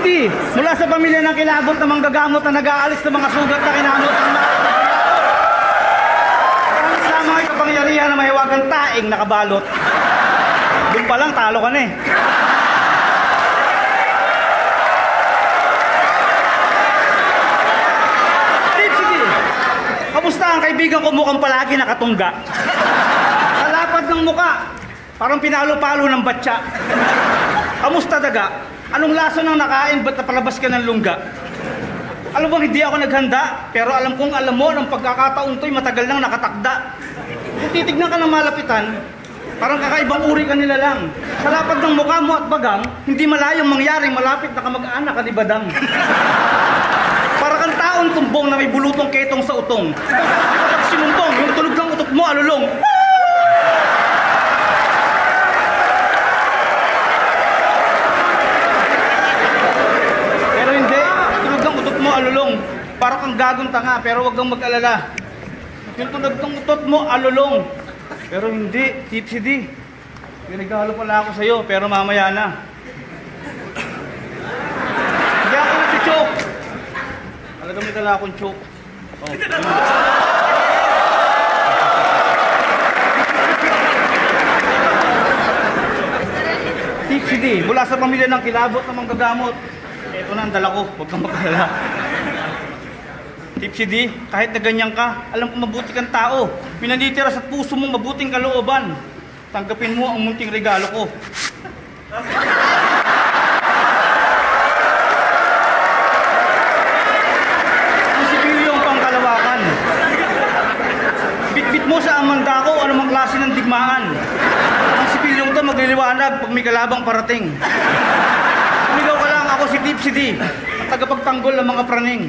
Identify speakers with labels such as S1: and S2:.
S1: City, mula sa pamilya ng kilabot na manggagamot na nag-aalis ng mga sugat na kinamot ng sa mga kapangyarihan na mahiwagang taing nakabalot. Doon pa lang, talo ka na eh. Deep City, kamusta ang kaibigan ko mukhang palagi nakatungga? Sa lapad ng muka, parang pinalo-palo ng batya. Kamusta daga? Anong laso ng nakain? Ba't napalabas ka ng lungga? Alam mo, hindi ako naghanda, pero alam kong alam mo, ng pagkakataon to'y matagal nang nakatakda. Kung titignan ka ng malapitan, parang kakaibang uri ka nila lang. Sa lapad ng mukha mo at bagang, hindi malayong mangyaring malapit na kamag-anak ka ni Badang. Para kang taong tumbong na may bulutong ketong sa utong. Kapag sinumbong, yung tunog ng utot mo alulong. Pero hindi, tunog ng utot mo alulong. Para kang gagong tanga, pero wag kang mag-alala. Yung tunog ng utot mo alulong. Pero hindi, Deep City. May regalo pala ako sa'yo, pero mamaya na. Hindi ako nag-choke. Talagang may dala akong choke. Oh. Deep City, mula sa pamilya ng kilabot na manggagamot. Ito na ang dala ko, huwag kang mag-alala. Deep City, kahit na ganyan ka, alam ko mabuti kang tao. Pinanitira sa puso mong mabuting kalooban. Tanggapin mo ang munting regalo ko. Ang sipilyo ang pangkalawakan. Bitbit mo sa amanda ko anumang klase ng digmaan. Ang sipilyong ito magliliwanag pag may kalabang parating. Sumigaw ka lang, ako si Deep City, at tagapagtanggol ng mga praning.